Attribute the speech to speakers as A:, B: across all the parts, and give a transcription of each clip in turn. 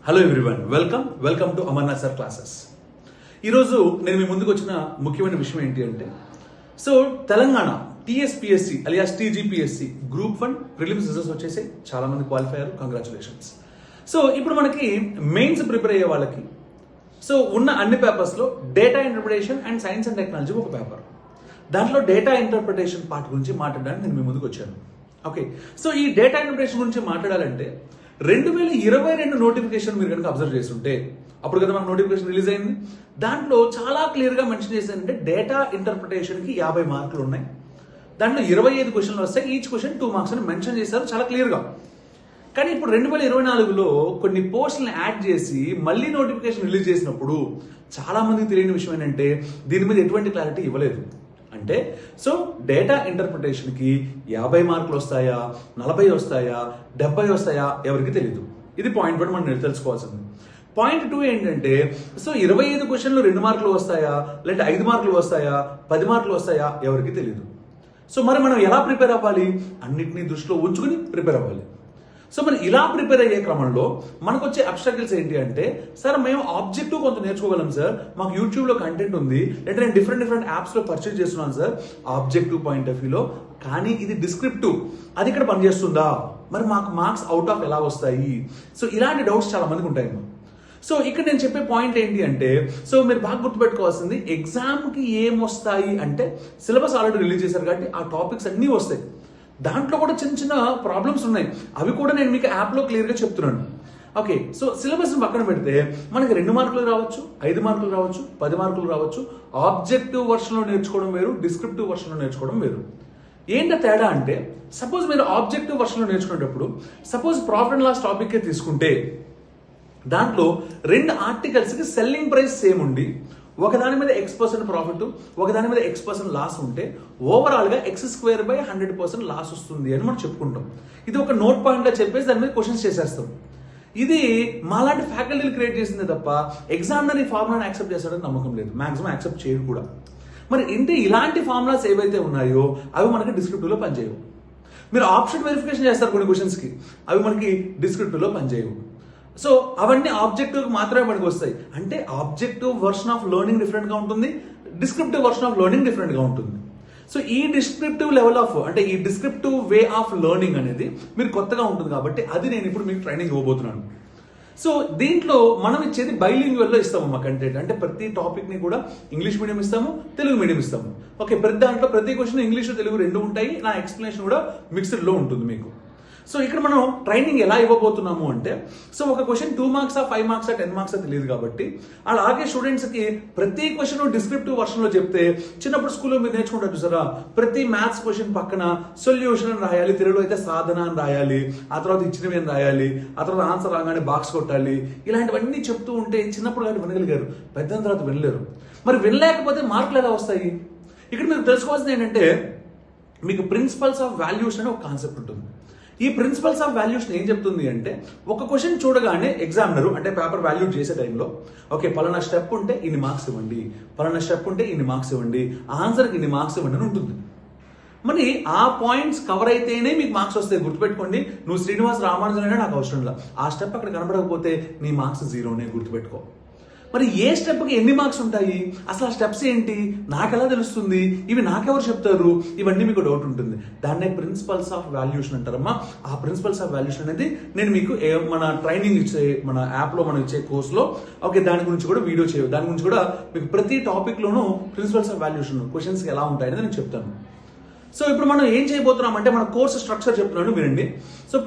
A: Hello everyone, welcome to Amarnath sir classes. ఈరోజు నేను మీ ముందుకు వచ్చిన ముఖ్యమైన విషయం ఏంటి అంటే, Telangana TSPSC alias TGPSC group 1 prelims results వచ్చేసి చాలా మంది క్వాలిఫై అయ్యారు. కంగ్రాచులేషన్స్. ఇప్పుడు మనకి మెయిన్స్ ప్రిపేర్ అయ్యే వాళ్ళకి ఉన్న అన్ని పేపర్స్లో data interpretation and science and technology ఒక పేపర్. దాంట్లో డేటా ఇంటర్ప్రిటేషన్ పార్ట్ గురించి మాట్లాడడానికి నేను మీ ముందుకు వచ్చాను. ఓకే, ఈ డేటా ఇంటర్ప్రిటేషన్ గురించి మాట్లాడాలంటే 2022 నోటిఫికేషన్ మీరు కనుక అబ్జర్వ్ చేస్తుంటే, అప్పుడు కదా మనకు నోటిఫికేషన్ రిలీజ్ అయింది. దాంట్లో చాలా క్లియర్గా మెన్షన్ చేశారంటే డేటా ఇంటర్ప్రిటేషన్కి 50 మార్కులు ఉన్నాయి. దాంట్లో 25 క్వశ్చన్లు వస్తాయి. ఈచ్ క్వశ్చన్ 2 మార్క్స్ అని మెన్షన్ చేశారు చాలా క్లియర్గా. కానీ ఇప్పుడు 2024లో కొన్ని పోస్టులను యాడ్ చేసి మళ్ళీ నోటిఫికేషన్ రిలీజ్ చేసినప్పుడు చాలా మందికి తెలియని విషయం ఏంటంటే దీని మీద ఎటువంటి క్లారిటీ ఇవ్వలేదు. అంటే డేటా ఇంటర్ప్రిటేషన్కి 50 మార్కులు వస్తాయా, 40 వస్తాయా, 70 వస్తాయా ఎవరికి తెలియదు. ఇది పాయింట్ 1 మనం తెలుసుకోవాల్సింది. పాయింట్ 2 ఏంటంటే 25 క్వశ్చన్లు 2 మార్కులు వస్తాయా, లేదంటే 5 మార్కులు వస్తాయా, 10 మార్కులు వస్తాయా ఎవరికి తెలియదు. మరి మనం ఎలా ప్రిపేర్ అవ్వాలి? అన్నిటినీ దృష్టిలో ఉంచుకుని ప్రిపేర్ అవ్వాలి. మరి ఇలా ప్రిపేర్ అయ్యే క్రమంలో మనకు వచ్చే అబ్స్ట్రకిల్స్ ఏంటి అంటే, సార్ మేము ఆబ్జెక్టివ్ కొంత నేర్చుకోగలం సార్, మాకు యూట్యూబ్లో కంటెంట్ ఉంది, అంటే నేను డిఫరెంట్ యాప్స్లో పర్చేజ్ చేస్తున్నాను సార్ ఆబ్జెక్టివ్ పాయింట్ ఆఫ్ వ్యూలో, కానీ ఇది డిస్క్రిప్టివ్, అది ఇక్కడ పనిచేస్తుందా, మరి మాకు మార్క్స్ అవుట్ ఆఫ్ ఎలా వస్తాయి? ఇలాంటి డౌట్స్ చాలా మందికి ఉంటాయి. ఇక్కడ నేను చెప్పే పాయింట్ ఏంటి అంటే, మీరు బాగా గుర్తుపెట్టుకోవాల్సింది, ఎగ్జామ్కి ఏం వస్తాయి అంటే సిలబస్ ఆల్రెడీ రిలీజ్ చేశారు కాబట్టి ఆ టాపిక్స్ అన్నీ వస్తాయి. దాంట్లో కూడా చిన్న చిన్న ప్రాబ్లమ్స్ ఉన్నాయి, అవి కూడా నేను మీకు యాప్లో క్లియర్గా చెప్తున్నాను. ఓకే, సిలబస్ని పక్కన పెడితే మనకి 2 మార్కులు రావచ్చు, 5 మార్కులు రావచ్చు, 10 మార్కులు రావచ్చు. ఆబ్జెక్టివ్ వర్షన్లో నేర్చుకోవడం వేరు, డిస్క్రిప్టివ్ వర్షన్లో నేర్చుకోవడం వేరు. ఏంటో తేడా అంటే, సపోజ్ మీరు ఆబ్జెక్టివ్ వర్షన్లో నేర్చుకునేటప్పుడు సపోజ్ ప్రాఫిట్ అండ్ లాస్ టాపిక్కే తీసుకుంటే దాంట్లో 2 ఆర్టికల్స్కి సెల్లింగ్ ప్రైస్ సేమ్ ఉండి ఒకదాని మీద X% ప్రాఫిట్, ఒకదాని మీద X% లాస్ ఉంటే ఓవరాల్గా X²/100% లాస్ వస్తుంది అని మనం చెప్పుకుంటాం. ఇది ఒక నోట్ పాయింట్గా చెప్పేసి దాని మీద క్వశ్చన్స్ చేసేస్తాం. ఇది మాలాంటి ఫ్యాకల్టీలు క్రియేట్ చేసిందే తప్ప ఎగ్జామినర్ ఈ ఫార్ములాని యాక్సెప్ట్ చేస్తాడని నమ్మకం లేదు. మాక్సిమం యాక్సెప్ట్ చేయరు కూడా. మరి ఇలాంటి ఫార్ములాస్ ఏవైతే ఉన్నాయో అవి మనకి డిస్క్రిప్టివ్లో పనిచేయవు. మీరు ఆప్షన్ వెరిఫికేషన్ చేస్తారు కొన్ని క్వశ్చన్స్కి, అవి మనకి డిస్క్రిప్టివ్లో పనిచేయవు. అవన్నీ ఆబ్జెక్టివ్ మాత్రమే మనకు వస్తాయి. అంటే ఆబ్జెక్టివ్ వర్షన్ ఆఫ్ లెర్నింగ్ డిఫరెంట్గా ఉంటుంది, డిస్క్రిప్టివ్ వర్షన్ ఆఫ్ లెర్నింగ్ డిఫరెంట్గా ఉంటుంది. ఈ డిస్క్రిప్టివ్ లెవెల్ ఆఫ్, అంటే ఈ డిస్క్రిప్టివ్ వే ఆఫ్ లెర్నింగ్ అనేది మీరు కొత్తగా ఉంటుంది కాబట్టి అది నేను ఇప్పుడు మీకు ట్రైనింగ్ ఇవ్వబోతున్నాను. దీంట్లో మనం ఇచ్చేది బైలింగ్వల్లో ఇస్తాము మా కంటెంట్. అంటే ప్రతి టాపిక్ని కూడా ఇంగ్లీష్ మీడియం ఇస్తాము, తెలుగు మీడియం ఇస్తాము. ఓకే, దాంట్లో ప్రతి క్వశ్చన్ ఇంగ్లీష్ తెలుగు 2 ఉంటాయి. నా ఎక్స్ప్లెనేషన్ కూడా మిక్స్డ్లో ఉంటుంది మీకు. ఇక్కడ మనం ట్రైనింగ్ ఎలా ఇవ్వబోతున్నాము అంటే, ఒక క్వశ్చన్ 2 మార్క్సా, 5 మార్క్సా, 10 మార్క్సా తెలియదు కాబట్టి అలాగే స్టూడెంట్స్కి ప్రతి క్వశ్చన్ డిస్క్రిప్టివ్ వర్షన్లో చెప్తే, చిన్నప్పుడు స్కూల్లో మీరు నేర్చుకుంటారు చూసారా, ప్రతి మ్యాథ్స్ క్వశ్చన్ పక్కన సొల్యూషన్ అని రాయాలి, తెలుగులో అయితే సాధన అని రాయాలి, ఆ తర్వాత ఇచ్చినవి అని రాయాలి, ఆ తర్వాత ఆన్సర్ రాగానే బాక్స్ కొట్టాలి. ఇలాంటివన్నీ చెప్తూ ఉంటే చిన్నప్పుడు కానీ వినగలిగారు, పెద్ద తర్వాత వినలేరు. మరి వినలేకపోతే మార్కులు ఎలా వస్తాయి? ఇక్కడ మీరు తెలుసుకోవాల్సింది ఏంటంటే, మీకు ప్రిన్సిపల్స్ ఆఫ్ వాల్యూస్ అనే ఒక కాన్సెప్ట్ ఉంటుంది. ఈ ప్రిన్సిపల్స్ ఆఫ్ వాల్యూస్ ఏం చెప్తుంది అంటే, ఒక క్వశ్చన్ చూడగానే ఎగ్జామినరు అంటే పేపర్ వాల్యూ చేసే టైంలో, ఓకే పలానా స్టెప్ ఉంటే ఇన్ని మార్క్స్ ఇవ్వండి, పలానా స్టెప్ ఉంటే ఇన్ని మార్క్స్ ఇవ్వండి, ఆన్సర్కి ఇన్ని మార్క్స్ ఇవ్వండి అని ఉంటుంది. మరి ఆ పాయింట్స్ కవర్ అయితేనే మీకు మార్క్స్ వస్తాయి. గుర్తుపెట్టుకోండి, నువ్వు శ్రీనివాస్ రామానుజన్ అయినా నాకు అవసరం లేదు, ఆ స్టెప్ అక్కడ కనపడకపోతే నీ మార్క్స్ 0నే గుర్తుపెట్టుకో. మరి ఏ స్టెప్కి ఎన్ని మార్క్స్ ఉంటాయి, అసలు ఆ స్టెప్స్ ఏంటి, నాకెలా తెలుస్తుంది, ఇవి నాకెవరు చెప్తారు, ఇవన్నీ మీకు డౌట్ ఉంటుంది. దాన్నే ప్రిన్సిపల్స్ ఆఫ్ వాల్యూషన్ అంటారమ్మా. ఆ ప్రిన్సిపల్స్ ఆఫ్ వాల్యూషన్ అనేది నేను మీకు మన ట్రైనింగ్ ఇచ్చే మన యాప్లో మనం ఇచ్చే కోర్సులో, ఓకే దాని గురించి కూడా వీడియో చేయవు, దాని గురించి కూడా మీకు ప్రతి టాపిక్లోనూ ప్రిన్సిపల్స్ ఆఫ్ వాల్యూషన్ క్వశ్చన్స్ ఎలా ఉంటాయని నేను చెప్తాను. ఇప్పుడు మనం ఏం చేయబోతున్నాం అంటే, మన కోర్సు స్ట్రక్చర్ చెప్తున్నాను వినండి.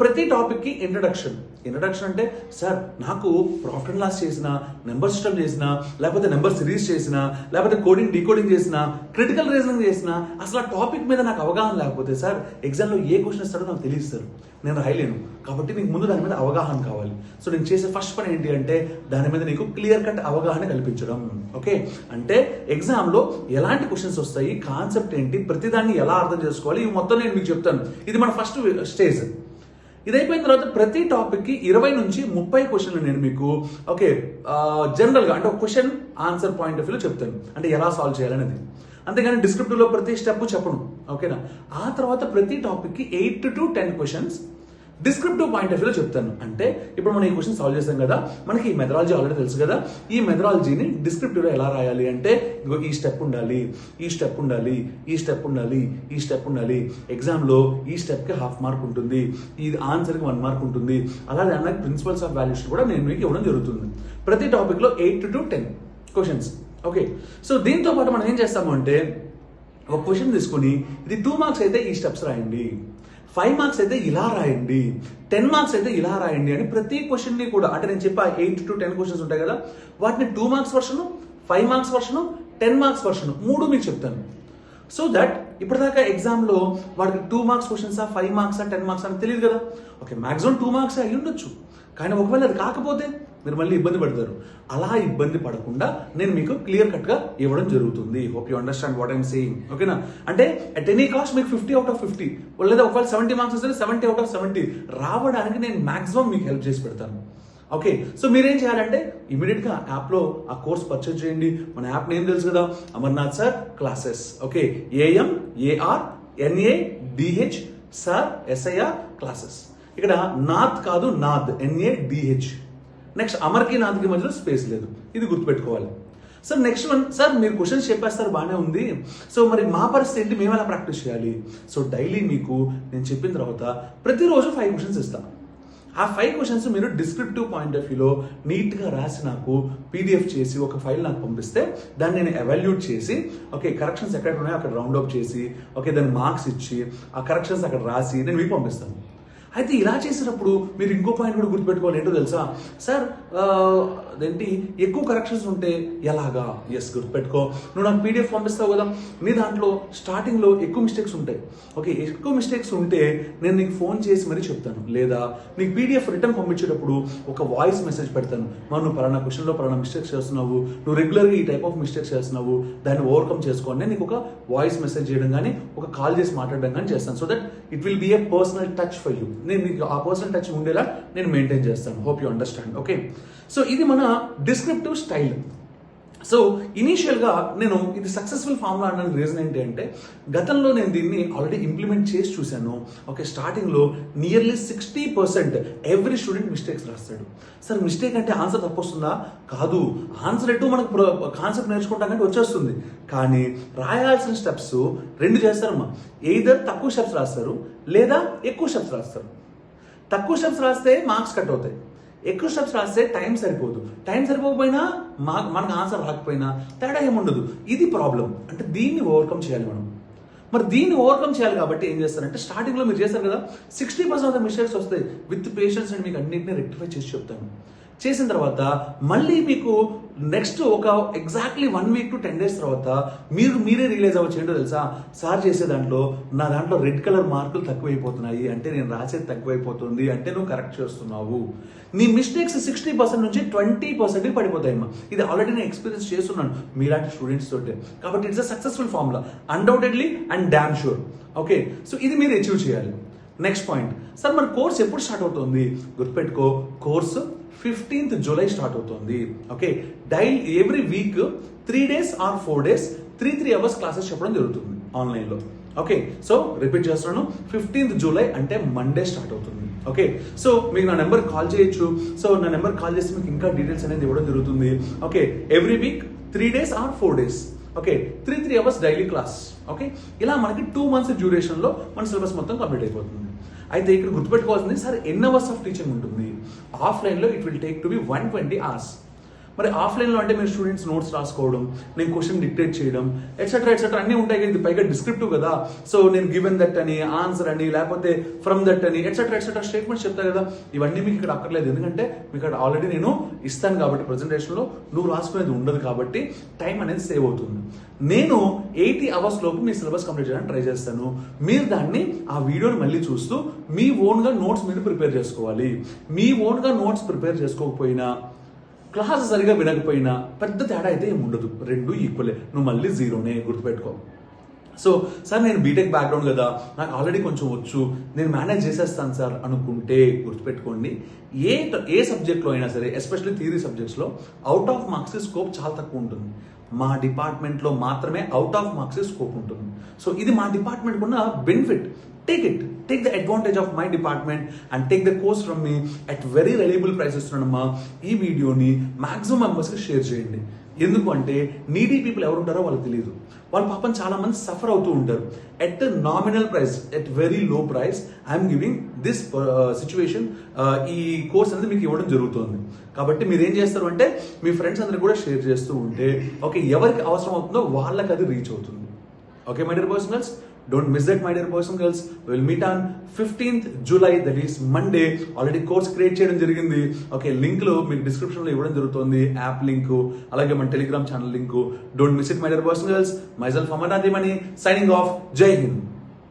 A: ప్రతి టాపిక్కి ఇంట్రడక్షన్ అంటే, సార్ నాకు ప్రాఫిట్ అండ్ లాస్ చేసిన, నెంబర్ సిస్టమ్ చేసిన, లేకపోతే నెంబర్ సిరీస్ చేసిన, లేకపోతే కోడింగ్ డీకోడింగ్ చేసిన, క్రిటికల్ రీజనింగ్ చేసిన, అసలు ఆ టాపిక్ మీద నాకు అవగాహన లేకపోతే సార్ ఎగ్జామ్లో ఏ క్వశ్చన్ ఇస్తాడో నాకు తెలియదు సార్, నేను రాయలేను. కాబట్టి నీకు ముందు దాని మీద అవగాహన కావాలి. నేను చేసే ఫస్ట్ పని ఏంటి అంటే, దాని మీద నీకు క్లియర్ కట్ అవగాహన కల్పించడం. ఓకే, అంటే ఎగ్జామ్లో ఎలాంటి క్వశ్చన్స్ వస్తాయి, కాన్సెప్ట్ ఏంటి, ప్రతిదాన్ని ఎలా అర్థం చేసుకోవాలి, ఇవి మొత్తం నేను మీకు చెప్తాను. ఇది మన ఫస్ట్ స్టేజ్. ఇది అయిపోయిన తర్వాత ప్రతి టాపిక్కి 20 నుంచి 30 క్వశ్చన్లు నేను మీకు ఓకే జనరల్గా అంటే ఒక క్వశ్చన్ ఆన్సర్ పాయింట్ ఆఫ్ వ్యూలో చెప్తాను, అంటే ఎలా సాల్వ్ చేయాలనేది. అంతేగాని డిస్క్రిప్టివ్లో ప్రతి స్టెప్ చెప్పను. ఓకేనా? ఆ తర్వాత ప్రతి టాపిక్కి 8 to 10 questions descriptive point of వ్యూలో చెప్తాను. అంటే ఇప్పుడు మనం ఈ క్వశ్చన్ సాల్వ్ చేసాం కదా, మనకి ఈ మెథడాలజీ ఆల్రెడీ తెలుసు కదా. ఈ మెథడాలజీని డిస్క్రిప్టివ్లో ఎలా రాయాలి అంటే ఇదిగో ఈ స్టెప్ ఉండాలి, ఈ స్టెప్ ఉండాలి, ఈ స్టెప్ ఉండాలి, ఈ స్టెప్ ఉండాలి, ఎగ్జామ్లో ఈ స్టెప్కి 1/2 మార్క్ ఉంటుంది, ఈ ఆన్సర్కి 1 మార్క్ ఉంటుంది. అలాగే అన్నది ప్రిన్సిపల్స్ ఆఫ్ వాల్యూస్ కూడా నేను మీకు ఇవ్వడం జరుగుతుంది. ప్రతి టాపిక్లో 8 to 10 క్వశ్చన్స్. ఓకే, సో దీంతో పాటు మనం ఏం చేస్తాము అంటే ఒక క్వశ్చన్ తీసుకుని ఇది 2 మార్క్స్ అయితే ఈ స్టెప్స్ రాయండి, 5 మార్క్స్ అయితే ఇలా రాయండి, 10 మార్క్స్ అయితే ఇలా రాయండి అని ప్రతి క్వశ్చన్ని కూడా, అంటే నేను చెప్పా 8 to 10 క్వశ్చన్స్ ఉంటాయి కదా, వాటిని 2 మార్క్స్ వర్షను, 5 మార్క్స్ వర్షను, 10 మార్క్స్ వర్షను 3 మీకు చెప్తాను. సో దట్ ఇప్పటిదాకా ఎగ్జామ్లో వాడికి 2 మార్క్స్ క్వశ్చన్సా, 5 మార్క్సా, 10 మార్క్స్ అని తెలియదు కదా. ఓకే, మాక్సిమం 2 మార్క్స్ అయి ఉండొచ్చు, కానీ ఒకవేళ అది కాకపోతే మీరు మళ్ళీ ఇబ్బంది పడతారు. అలా ఇబ్బంది పడకుండా నేను మీకు క్లియర్ కట్గా ఇవ్వడం జరుగుతుంది. Hope you understand what I'm saying. ఓకేనా, అంటే అట్ ఎనీ కాస్ట్ మీకు 50 out of 50 లేదా ఒకవేళ 70 మార్క్స్ వస్తే 70 out of 70 రావడానికి నేను మాక్సిమం మీకు హెల్ప్ చేసి పెడతాను. ఓకే, సో మీరేం చేయాలంటే ఇమీడియట్గా యాప్లో ఆ కోర్స్ పర్చేజ్ చేయండి. మన యాప్ నేమ్ తెలుసు కదా, Amarnath sir classes. Okay, AMARNADH sir SIR classes. ఇక్కడ నాథ్ కాదు, నాద్ NADH. నెక్స్ట్ అమర్కి నాథ్కి మధ్యలో స్పేస్ లేదు, ఇది గుర్తుపెట్టుకోవాలి. సార్ నెక్స్ట్ వన్, సార్ మీరు క్వశ్చన్స్ చెప్పేస్తారు బాగానే ఉంది, సో మరి మా పరిస్థితి ఏంటి, మేము ఎలా ప్రాక్టీస్ చేయాలి? సో డైలీ మీకు నేను చెప్పిన తర్వాత ప్రతిరోజు 5 క్వశ్చన్స్ ఇస్తాను. ఆ 5 క్వశ్చన్స్ మీరు డిస్క్రిప్టివ్ పాయింట్ ఆఫ్ వ్యూలో నీట్గా రాసి నాకు PDF చేసి ఒక ఫైల్ నాకు పంపిస్తే దాన్ని నేను ఎవాల్యూట్ చేసి, ఓకే కరెక్షన్స్ ఎక్కడ ఉన్నాయో అక్కడ రౌండ్ అప్ చేసి, ఓకే దాని మార్క్స్ ఇచ్చి ఆ కరెక్షన్స్ అక్కడ రాసి నేను మీకు పంపిస్తాను. అయితే ఇలా చేసినప్పుడు మీరు ఇంకో పాయింట్ కూడా గుర్తుపెట్టుకోవాలి. ఏంటో తెలుసా సార్, అదేంటి ఎక్కువ కరెక్షన్స్ ఉంటే ఎలాగా? ఎస్, గుర్తుపెట్టుకో, నువ్వు నాకు PDF పంపిస్తావు కదా, నీ దాంట్లో స్టార్టింగ్లో ఎక్కువ మిస్టేక్స్ ఉంటాయి. ఓకే, ఎక్కువ మిస్టేక్స్ ఉంటే నేను నీకు ఫోన్ చేసి మరీ చెప్తాను, లేదా నీకు PDF రిటర్న్ పంపించేటప్పుడు ఒక వాయిస్ మెసేజ్ పెడతాను. మరి నువ్వు పలానా క్వశ్చన్లో పలానా మిస్టేక్స్ చేస్తున్నావు, నువ్వు రెగ్యులర్గా ఈ టైప్ ఆఫ్ మిస్టేక్స్ చేస్తున్నావు, దాన్ని ఓవర్కమ్ చేసుకోండి. నేను నీకు ఒక వాయిస్ మెసేజ్ చేయడం కానీ ఒక కాల్ చేసి మాట్లాడడం కానీ చేస్తాను. So that it will be a personal touch for you. నేను మీకు ఆ పర్సనల్ టచ్ ఉండేలా నేను మెయింటైన్ చేస్తాను. Hope you understand. Okay, so ఇది మన డిస్క్రిప్టివ్ స్టైల్. సో ఇనీషియల్గా నేను ఇది సక్సెస్ఫుల్ ఫార్ములా అనడానికి రీజన్ ఏంటి అంటే గతంలో నేను దీన్ని ఆల్రెడీ ఇంప్లిమెంట్ చేసి చూశాను. ఓకే, స్టార్టింగ్లో నియర్లీ 60% ఎవ్రీ స్టూడెంట్ మిస్టేక్స్ రాస్తాడు. సార్ మిస్టేక్ అంటే ఆన్సర్ తప్పు వస్తుందా? కాదు, ఆన్సర్ ఎటు మనకు కాన్సెప్ట్ నేర్చుకుంటాం అంటే వచ్చేస్తుంది. కానీ రాయాల్సిన స్టెప్స్ 2 చేస్తారమ్మా. ఎయిదర్ తక్కువ స్టెప్స్ రాస్తారు లేదా ఎక్కువ స్టెప్స్ రాస్తారు. తక్కువ స్టెప్స్ రాస్తే మార్క్స్ కట్ అవుతాయి, ఎక్కువ స్టెప్స్ రాస్తే టైం సరిపోదు. టైం సరిపోకపోయినా మనకు ఆన్సర్ రాకపోయినా తేడా ఏముండదు. ఇది ప్రాబ్లం. అంటే దీన్ని ఓవర్కమ్ చేయాలి మనం. మరి దీన్ని ఓవర్కమ్ చేయాలి కాబట్టి ఏం చేస్తారంటే స్టార్టింగ్లో మీరు చేస్తారు కదా, 60% ఆఫ్ ద మిస్టేక్స్ వస్తాయి. విత్ పేషెన్స్ అండ్ మీకు అన్నింటినీ రెక్టిఫై చేసి చెప్తాను. చేసిన తర్వాత మళ్ళీ మీకు నెక్స్ట్ ఒక ఎగ్జాక్ట్లీ 1 week to 10 days తర్వాత మీరే రియలైజ్ అవ్వచ్చు. ఏంటో తెలుసా, సార్ చేసే దాంట్లో నా దాంట్లో రెడ్ కలర్ మార్కులు తక్కువైపోతున్నాయి, అంటే నేను రాసేది తక్కువైపోతుంది, అంటే నువ్వు కరెక్ట్ చేస్తున్నావు. నీ మిస్టేక్స్ 60% నుంచి 20% పడిపోతాయమ్మా. ఇది ఆల్రెడీ నేను ఎక్స్పీరియన్స్ చేస్తున్నాను మీలాంటి స్టూడెంట్స్ తోటే. కాబట్టి it's a successful formula undoubtedly and damn sure. Okay, so ఇది మీరు అచీవ్ చేయాలి. నెక్స్ట్ పాయింట్, సార్ మన కోర్స్ ఎప్పుడు స్టార్ట్ అవుతుంది? గుర్తుపెట్టుకో, కోర్సు 15th July స్టార్ట్ అవుతుంది. Okay, every week 3 days or 4 days 3 hours classes చెప్పడం జరుగుతుంది ఆన్లైన్లో. ఓకే, సో రిపీట్ చేస్తున్నాను, 15th July అంటే మండే స్టార్ట్ అవుతుంది. ఓకే, సో మీకు నా నెంబర్ కాల్ చేయొచ్చు. సో నా నెంబర్ కాల్ చేసి మీకు ఇంకా డీటెయిల్స్ అనేది ఇవ్వడం జరుగుతుంది. Okay, every week 3 days or 4 days. Okay, 3 hours daily class. Okay, ఇలా మనకి 2 months డ్యూరేషన్లో మన సిలబస్ మొత్తం కంప్లీట్ అయిపోతుంది. అయితే ఇక్కడ గుర్తుపెట్టుకోవాల్సింది, సార్ ఎన్ని అవర్స్ ఆఫ్ టీచింగ్ ఉంటుంది? ఆఫ్లైన్లో it will take to be 120 hours. మరి ఆఫ్లైన్లో అంటే మీరు స్టూడెంట్స్ నోట్స్ రాసుకోవడం, నేను క్వశ్చన్ డిక్టేట్ చేయడం, ఎట్సెట్రా ఎట్సెట్రా అన్నీ ఉంటాయి కదా. ఇది పైగా డిస్క్రిప్టివ్ కదా. సో నేను గివెన్ దట్ అని, ఆన్సర్ అని, లేకపోతే ఫ్రమ్ దట్ అని, ఎట్సెట్రా ఎట్సెట్రా స్టేట్మెంట్స్ చెప్తా కదా. ఇవన్నీ మీకు ఇక్కడ అక్కర్లేదు, ఎందుకంటే మీకు ఇక్కడ ఆల్రెడీ నేను ఇస్తాను కాబట్టి ప్రజెంటేషన్లో నువ్వు రాసుకునేది ఉండదు కాబట్టి టైం అనేది సేవ్ అవుతుంది. నేను 80 hours లోపు మీ సిలబస్ కంప్లీట్ చేయడానికి ట్రై చేస్తాను. మీరు దాన్ని ఆ వీడియోని మళ్ళీ చూస్తూ మీ ఓన్గా నోట్స్ మీరు ప్రిపేర్ చేసుకోవాలి. మీ ఓన్గా నోట్స్ ప్రిపేర్ చేసుకోకపోయినా, క్లాస్ సరిగా వినకపోయినా పెద్ద తేడా అయితే ఏమి ఉండదు, 2 ఈక్వలే. నువ్వు మళ్ళీ 0నే, గుర్తుపెట్టుకో. సో సార్ నేను బీటెక్ బ్యాక్గ్రౌండ్ కదా, నాకు ఆల్రెడీ కొంచెం వచ్చు, నేను మేనేజ్ చేసేస్తాను సార్ అనుకుంటే గుర్తుపెట్టుకోండి, ఏ సబ్జెక్ట్లో అయినా సరే, ఎస్పెషల్లీ థియరీ సబ్జెక్ట్స్లో అవుట్ ఆఫ్ మార్క్స్ స్కోప్ చాలా తక్కువ ఉంటుంది. మా డిపార్ట్మెంట్లో మాత్రమే అవుట్ ఆఫ్ మార్క్స్ స్కోప్ ఉంటుంది. సో ఇది మా డిపార్ట్మెంట్కి ఉన్న benefit. Take it. Take the advantage of my department and take the course from me at very reliable price ఇస్తున్నానమ్మా. ఈ వీడియోని మాక్సిమం మెంబర్స్కి షేర్ చేయండి. ఎందుకు అంటే నీడీ పీపుల్ ఎవరు ఉంటారో వాళ్ళకి తెలియదు. వాళ్ళు పాపం చాలా మంది సఫర్ అవుతూ ఉంటారు. At nominal price, at very low price I'm giving this situation. ఈ కోర్స్ అనేది మీకు ఇవ్వడం జరుగుతుంది. కాబట్టి మీరు ఏం చేస్తారు అంటే మీ ఫ్రెండ్స్ అందరికి కూడా షేర్ చేస్తూ ఉంటే ఓకే, ఎవరికి అవసరం అవుతుందో వాళ్ళకి అది రీచ్ అవుతుంది. Okay my dear boys and girls, don't miss that my dear boys and girls. We'll meet on 15th July, that is Monday. Already course create చేయడం జరిగింది. ఓకే, లింక్ లో మీకు డిస్క్రిప్షన్ లో ఇవ్వడం జరుగుతుంది, యాప్ లింక్, అలాగే మన Telegram channel link. Don't miss it my dear boys and girls. myself Amarnath Mani signing off. జై హింద్.